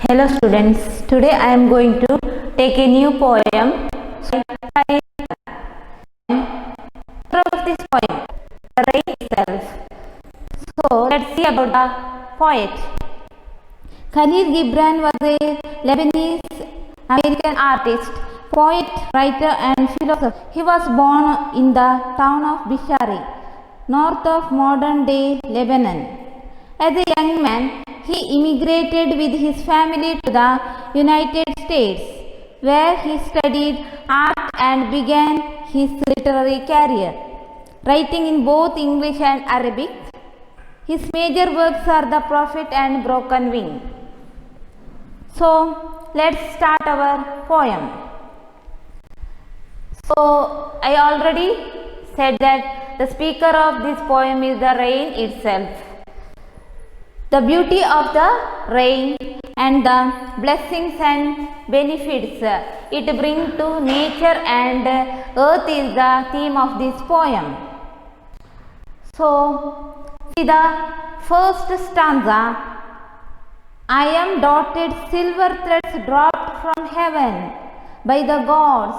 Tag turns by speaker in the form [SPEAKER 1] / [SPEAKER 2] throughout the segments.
[SPEAKER 1] Hello students, today I am going to take a new poem. Of this poem, the rain itself. So let's see about the poet. Khalil Gibran was a Lebanese American artist, poet, writer and philosopher. He was born in the town of Bishari, north of modern day Lebanon. As a young man, he immigrated with his family to the United States, where he studied art and began his literary career, writing in both English and Arabic. His major works are The Prophet and Broken Wing. So, let's start our poem. So, I already said that the speaker of this poem is the rain itself. The beauty of the rain and the blessings and benefits it brings to nature and earth is the theme of this poem. So, see the first stanza. I am dotted silver threads dropped from heaven by the gods.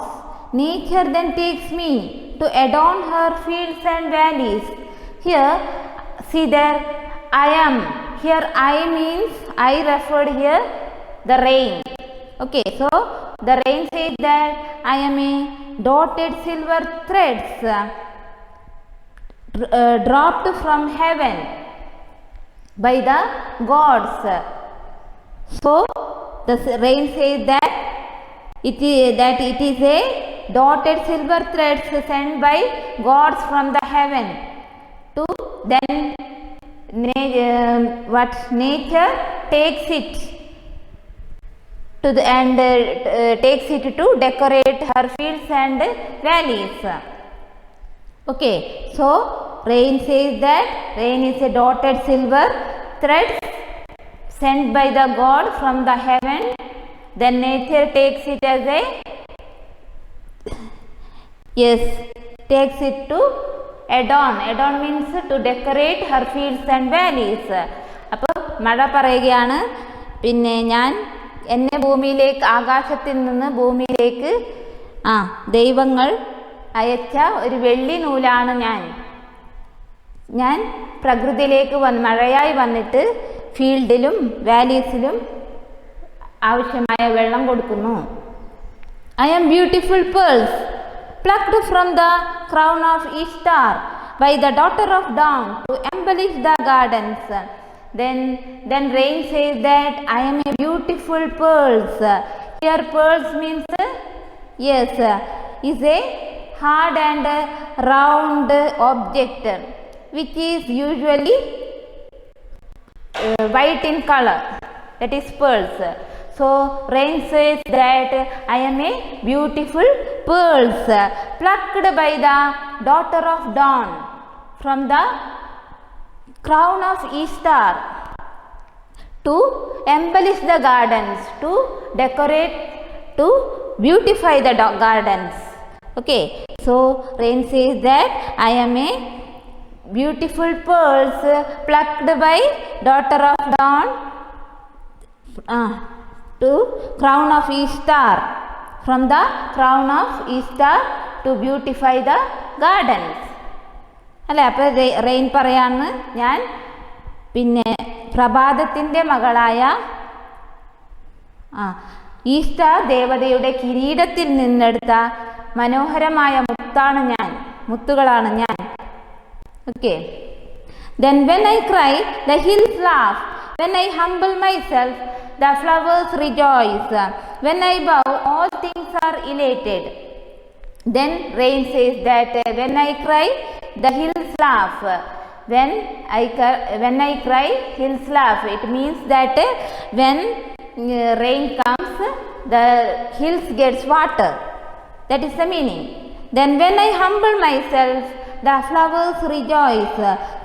[SPEAKER 1] Nature then takes me to adorn her fields and valleys. Here, see there, I am. Here I means I referred here the rain. Okay, so the rain says that I am a dotted silver threads dropped from heaven by the gods. So the rain says that it is a dotted silver threads sent by gods from the heaven to then what nature takes it to the and takes it to decorate her fields and valleys. Okay, so rain says that rain is a dotted silver thread sent by the god from the heaven. Then nature takes it as a takes it to adorn means to decorate her fields and valleys. അപ്പോൾ മഴ പറയുകയാണ്, പിന്നെ ഞാൻ എന്നെ ഭൂമിയിലേക്ക് ആകാശത്തിൽ നിന്ന് ഭൂമിയിലേക്ക് ദൈവങ്ങൾ അയച്ച ഒരു വെള്ളി നൂലാണ് ഞാൻ പ്രകൃതിയിലേക്ക് മഴയായി വന്നിട്ട് ഫീൽഡിലും വാലീസിലും ആവശ്യമായ വെള്ളം കൊടുക്കുന്നു. I am beautiful pearls plucked from the crown of Ishtar by the daughter of dawn to embellish the gardens. Then rain says that I am a beautiful pearls. Here pearls means is a hard and round object which is usually white in color, that is pearls. So rain says that I am a beautiful pearls plucked by the daughter of dawn from the crown of Ishtar to embellish the gardens, to decorate, to beautify the gardens. Okay, so rain says that I am a beautiful pearls plucked by daughter of dawn to crown of Ishtar, from the crown of Ishtar to beautify the gardens. അല്ലേ? അപ്പോൾ rain പറയാന്ന് ഞാൻ പിന്നെ പ്രഭാതത്തിൻ്റെ മകളായ Easter ദേവതയുടെ കിരീടത്തിൽ നിന്നെടുത്ത മനോഹരമായ മുത്തുകളാണ് ഞാൻ. Okay. Then when I cry, the hills laugh. When I humble myself, the flowers rejoice. When I bow, all things are elated. Then rain says that when I cry, the hills laugh. When I cry, hills laugh. It means that when rain comes, the hills gets water. That is the meaning. Then when I humble myself, the flowers rejoice.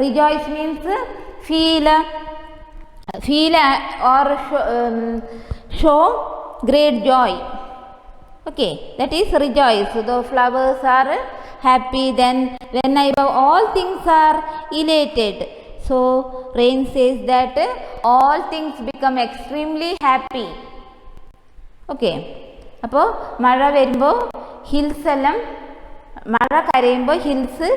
[SPEAKER 1] Rejoice means feel or show great joy. Okay, that is rejoice. The flowers are happy. Then when I bow, all things are elated. So rain says that all things become extremely happy. Okay, അപ്പോൾ മഴ വരുമ്പോൾ hills എല്ലാം, മഴ കരയുമ്പോൾ hills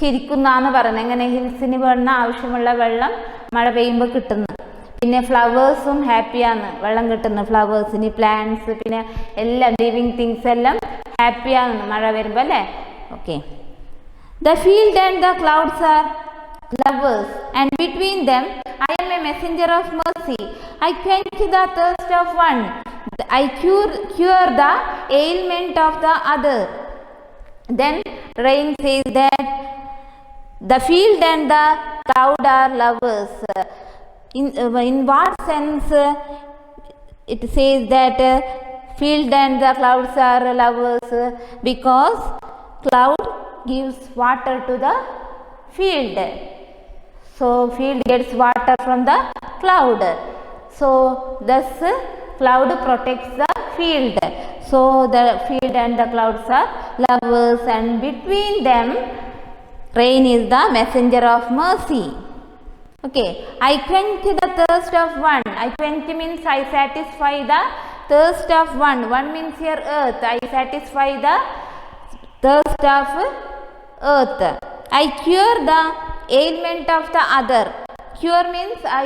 [SPEAKER 1] ചിരിക്കുന്നാന്ന് പറയുന്നത്. എങ്ങനെ? ഹിൽസിന് വേണ്ട ആവശ്യമുള്ള വെള്ളം മഴ പെയ്യുമ്പോൾ കിട്ടുന്നു. പിന്നെ ഫ്ലവേഴ്സും ഹാപ്പിയാണ്, വെള്ളം കിട്ടുന്നു ഫ്ലവേഴ്സിന്, പ്ലാന്റ്സ്, പിന്നെ എല്ലാം ലിവിങ് തിങ്സ് എല്ലാം ഹാപ്പിയാണ് മഴ വരുമ്പോൾ അല്ലേ. Okay, the field and the clouds R lovers, and between them I am a messenger of mercy. I quench the thirst of one, I cure the ailment of the other. Then rain says that the field and the cloud are lovers. In what sense it says that field and the clouds are lovers? Because cloud gives water to the field, so field gets water from the cloud, so thus cloud protects the field. So the field and the clouds are lovers, and between them rain is the messenger of mercy. Okay, I quench the thirst of one. I quench means I satisfy the thirst of one. One means here earth. I satisfy the thirst of earth. I cure the ailment of the other. Cure means I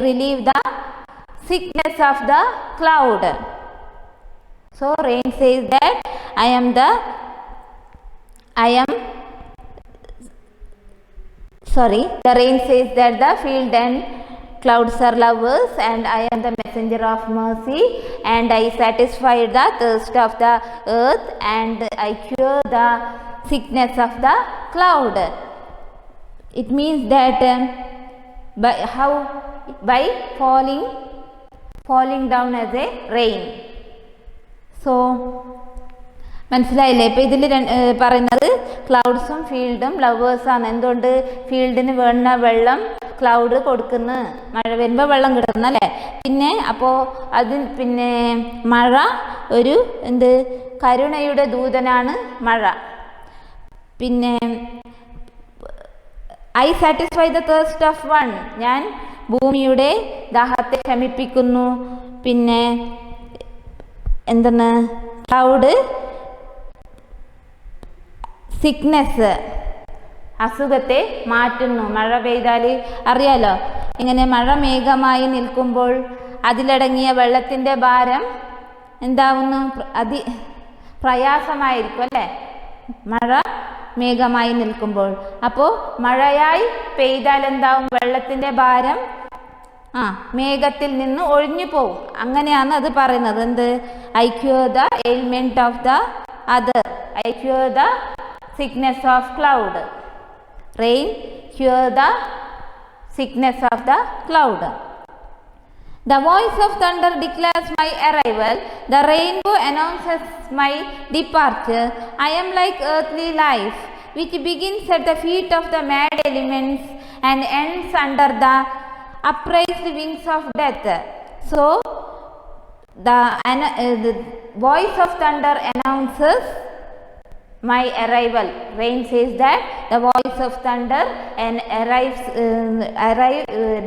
[SPEAKER 1] relieve the sickness of the cloud. So rain says that the rain says that the field and clouds are lovers, and I am the messenger of mercy, and I satisfy the thirst of the earth, and I cure the sickness of the cloud. It means that by falling down as a rain. So മനസ്സിലായില്ലേ? ഇപ്പോൾ ഇതിൽ പറയുന്നത് ക്ലൗഡ്സും ഫീൽഡും ലവേഴ്സാണ്. എന്തുകൊണ്ട്? ഫീൽഡിന് വേണ്ട വെള്ളം cloud കൊടുക്കുന്നു, മഴ വരുമ്പോൾ വെള്ളം കിട്ടുന്നു അല്ലേ. പിന്നെ അപ്പോൾ പിന്നെ മഴ ഒരു കരുണയുടെ ദൂതനാണ് മഴ. പിന്നെ I satisfy the thirst of one, ഞാൻ ഭൂമിയുടെ ദാഹത്തെ ശമിപ്പിക്കുന്നു. പിന്നെ എന്താണ്? ക്ലൗഡ് സിക്നെസ്, അസുഖത്തെ മാറ്റുന്നു. മഴ പെയ്താൽ അറിയാലോ, ഇങ്ങനെ മഴ മേഘമായി നിൽക്കുമ്പോൾ അതിലടങ്ങിയ വെള്ളത്തിൻ്റെ ഭാരം എന്താവുന്നു? പ്രയാസമായിരിക്കും അല്ലേ, മഴ മേഘമായി നിൽക്കുമ്പോൾ. അപ്പോൾ മഴയായി പെയ്താൽ എന്താവും? വെള്ളത്തിൻ്റെ ഭാരം മേഘത്തിൽ നിന്ന് ഒഴിഞ്ഞു പോവും. അങ്ങനെയാണ് അത് പറയുന്നത്. എന്ത്? I cure the ailment of the other, I cure the sickness of cloud. Rain cure the sickness of the cloud. The voice of thunder declares my arrival. The rainbow announces my departure. I am like earthly life, which begins at the feet of the mad elements and ends under the upraised wings of death. So the voice of thunder announces my arrival. Rain says that the voice of thunder and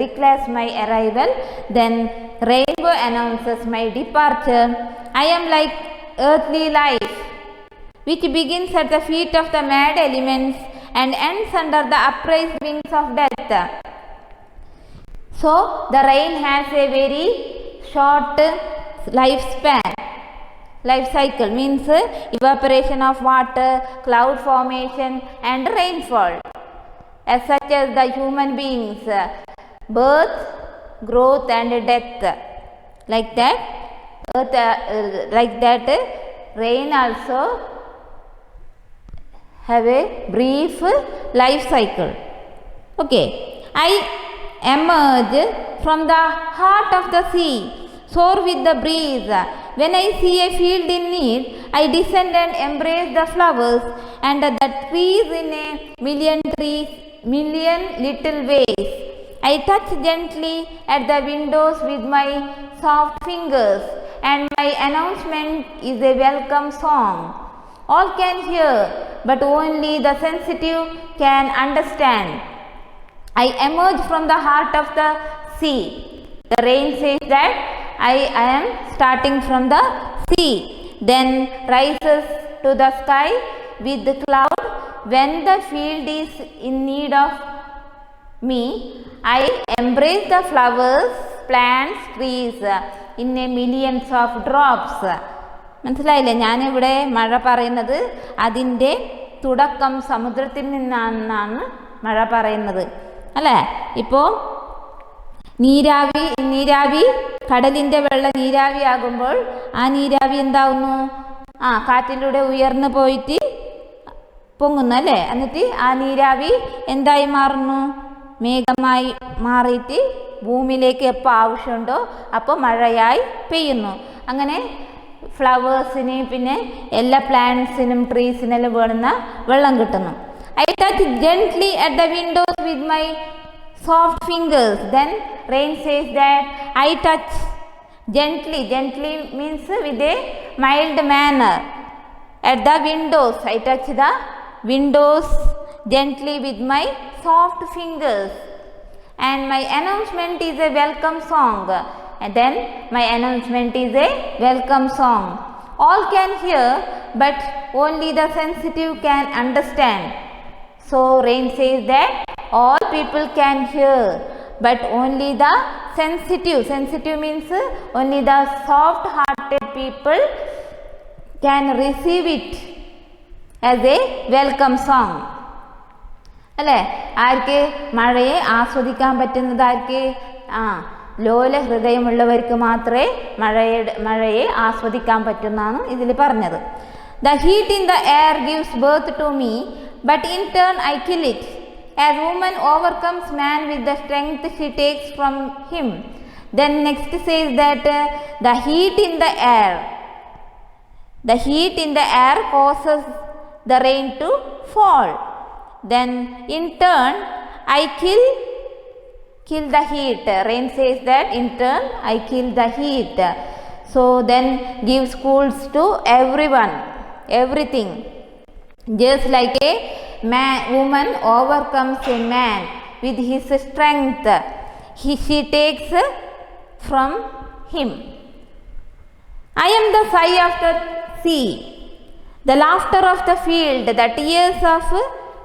[SPEAKER 1] declares my arrival. Then rainbow announces my departure. I am like earthly life, which begins at the feet of the mad elements and ends under the upraised wings of death. So the rain has a very short lifespan. Life cycle means evaporation of water, cloud formation and rainfall. As such as the human beings, birth, growth and death. Like that, rain also have a brief life cycle. Okay, I emerge from the heart of the sea, soar with the breeze. When I see a field in need, I descend and embrace the flowers and the trees in a million little ways. I touch gently at the windows with my soft fingers, and my announcement is a welcome song. All can hear, but only the sensitive can understand. I emerge from the heart of the sea. The rain says that I am starting from the sea, then rises to the sky with the cloud. When the field is in need of me, I embrace the flowers, plants, trees in a millions of drops. മനസ്സിലായില്ലേ? ഞാനിവിടെ മഴ പറയുന്നത് അതിൻ്റെ തുടക്കം സമുദ്രത്തിൽ നിന്നാണ് മഴ പറയുന്നത് അല്ലേ. ഇപ്പോൾ നീരാവി കടലിൻ്റെ വെള്ളം നീരാവിയാകുമ്പോൾ ആ നീരാവി എന്താവുന്നു? കാറ്റിലൂടെ ഉയർന്നു പോയിട്ട് പൊങ്ങുന്നു അല്ലേ. എന്നിട്ട് ആ നീരാവി എന്തായി മാറുന്നു? മേഘമായി മാറിയിട്ട് ഭൂമിയിലേക്ക് എപ്പോൾ ആവശ്യമുണ്ടോ അപ്പോൾ മഴയായി പെയ്യുന്നു. അങ്ങനെ ഫ്ലവേഴ്സിന് പിന്നെ എല്ലാ പ്ലാന്റ്സിനും ട്രീസിനെല്ലാം വേണ്ടുന്ന വെള്ളം കിട്ടുന്നു. I touch gently at the windows with my soft fingers. Then rain says that I touch gently. Gently means with a mild manner. At the windows, I touch the windows gently with my soft fingers. And my announcement is a welcome song. And then my announcement is a welcome song. All can hear, but only the sensitive can understand. So rain says that all people can hear, but only the sensitive. Sensitive means only the soft-hearted people can receive it as a welcome song. അല്ലേ? ആർക്ക് മഴയെ ആസ്വദിക്കാൻ പറ്റുന്നത്? ആർക്ക്? ലോല ഹൃദയമുള്ളവർക്ക് മാത്രമേ മഴയെ ആസ്വദിക്കാൻ പറ്റുന്നതാണ് ഇതിൽ പറഞ്ഞത്. The heat in the air gives birth to me, but in turn I kill it. As woman overcomes man with the strength she takes from him. Then next says that the heat in the air causes the rain to fall. Then in turn I kill the heat. Rain says that in turn I kill the heat. So then give schools to everyone, everything. Just like a woman overcomes a man with his strength, she takes from him. I am the sigh of the sea, the laughter of the field, the tears of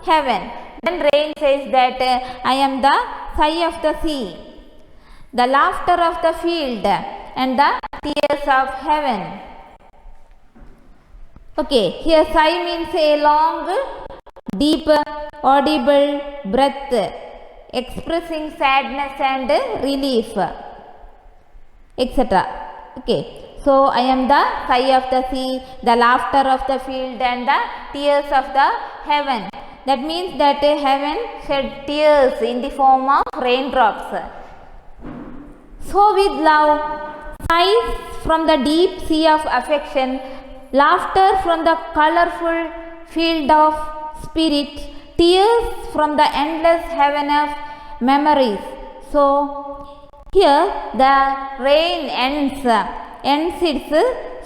[SPEAKER 1] heaven. Then rain says that I am the sigh of the sea, the laughter of the field, and the tears of heaven. Okay, here sigh means a long, deep, audible breath expressing sadness and relief, etc. Okay, so I am the sigh of the sea, the laughter of the field, and the tears of the heaven. That means that heaven shed tears in the form of raindrops. So with love, sighs from the deep sea of affection, laughter from the colorful field of spirit, tears from the endless heaven of memories. So here the rain ends its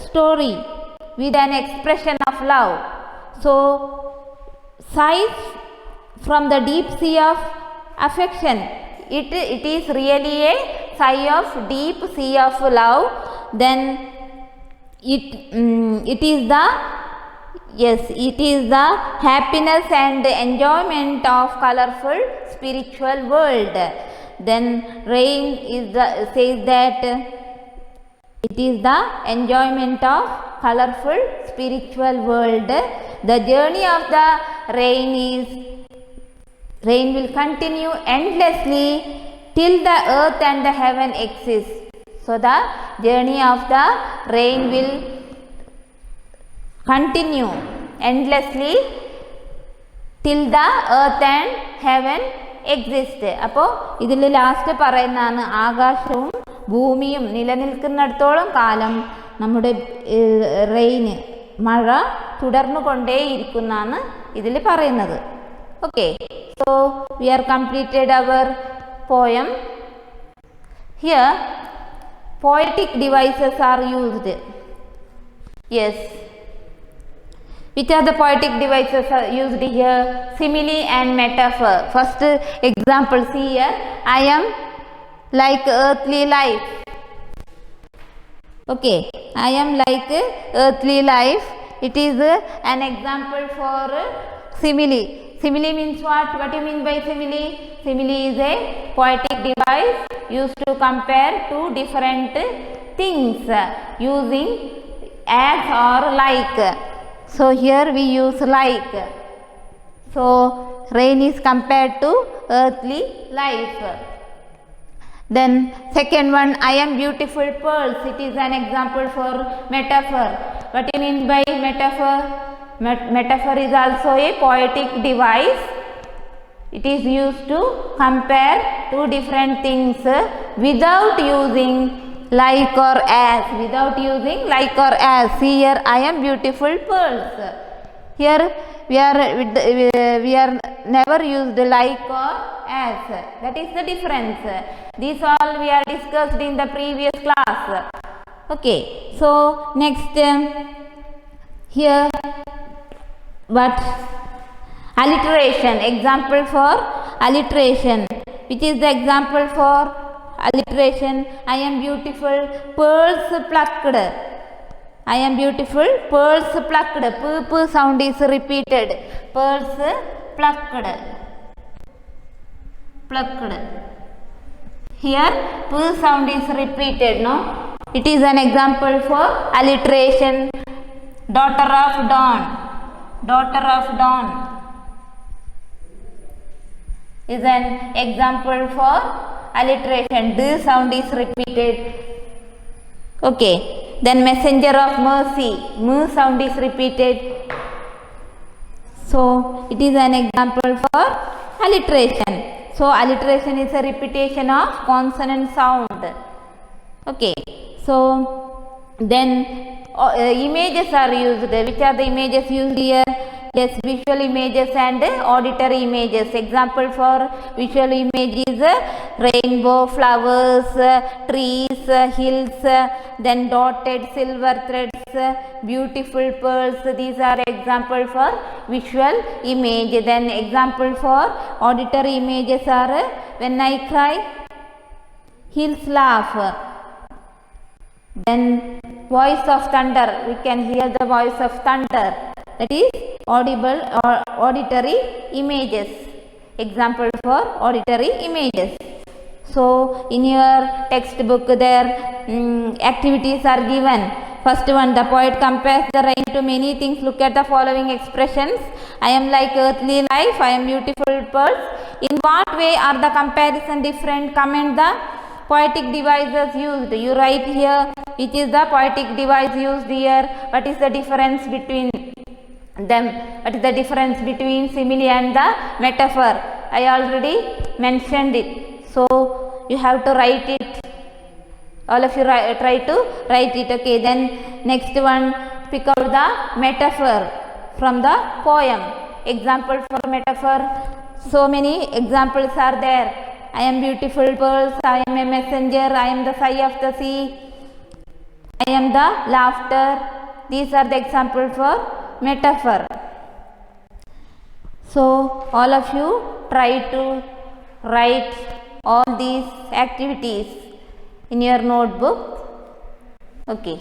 [SPEAKER 1] story with an expression of love. So sighs from the deep sea of affection, it is really a sigh of deep sea of love. Then it is the happiness and enjoyment of colorful spiritual world. Then rain says that it is the enjoyment of colorful spiritual world. The journey of the rain will continue endlessly till the earth and the heaven exist. So the journey of the rain will continue endlessly till the earth and heaven exist. അപ്പോൾ ഇതിൽ last പറയുന്നതാണ് ആകാശവും ഭൂമിയും നിലനിൽക്കുന്നിടത്തോളം കാലം നമ്മുടെ മഴ തുടർന്നു കൊണ്ടേയിരിക്കുന്നാണ് ഇതിൽ പറയുന്നത്. Okay, so we are completed our poem. Here poetic devices are used. Yes, Which are the poetic devices are used here? Simile and metaphor. First example, see here. I am like earthly life. Okay, I am like earthly life. It is an example for simile. Simile means what? What do you mean by simile? Simile is a poetic device used to compare two different things using as or like. So here we use like. So rain is compared to earthly life. Then second one, I am beautiful pearls. It is an example for metaphor. What do you mean by metaphor? Metaphor is also a poetic device. It is used to compare two different things without using like or as. Without using like or as. See here, I am beautiful pearls. Here we are never used like or as. That is the difference. These all we are discussed in the previous class. Okay. So next here what? Alliteration. Example for alliteration. Which is the example for alliteration? I am beautiful pearls plucked. I am beautiful pearls plucked. P sound is repeated. Pearls plucked. Plucked. Here P sound is repeated. No, it is an example for alliteration. Daughter of dawn. Daughter of dawn is an example for alliteration. D sound is repeated. Okay. Then messenger of mercy. M sound is repeated. So it is an example for alliteration. So alliteration is a repetition of consonant sound. Okay. So then images are used. Which are the images used here? Yes, visual images and auditory images. Example for visual image is rainbow, flowers, trees, hills, then dotted silver threads, beautiful pearls. These are example for visual image. Then example for auditory images are when I cry, hills laugh. Then voice of thunder. We can hear the voice of thunder. That is audible or auditory images. Example for auditory images. So in your textbook there activities are given. First one, the poet compares the rain to many things. Look at the following expressions. I am like earthly life. I am beautiful pearls. In what way are the comparison different? Comment the poetic devices used. You write here which is the poetic device used here. What is the difference between them? What is the difference between simile and the metaphor? I already mentioned it. So you have to write it. All of you try to write it. Okay. Then next one, pick out the metaphor from the poem. Example for metaphor. So many examples are there. I am beautiful pearls. I am a messenger. I am the sigh of the sea. I am the laughter. These are the examples for metaphor. So all of you try to write all these activities in your notebook. Okay.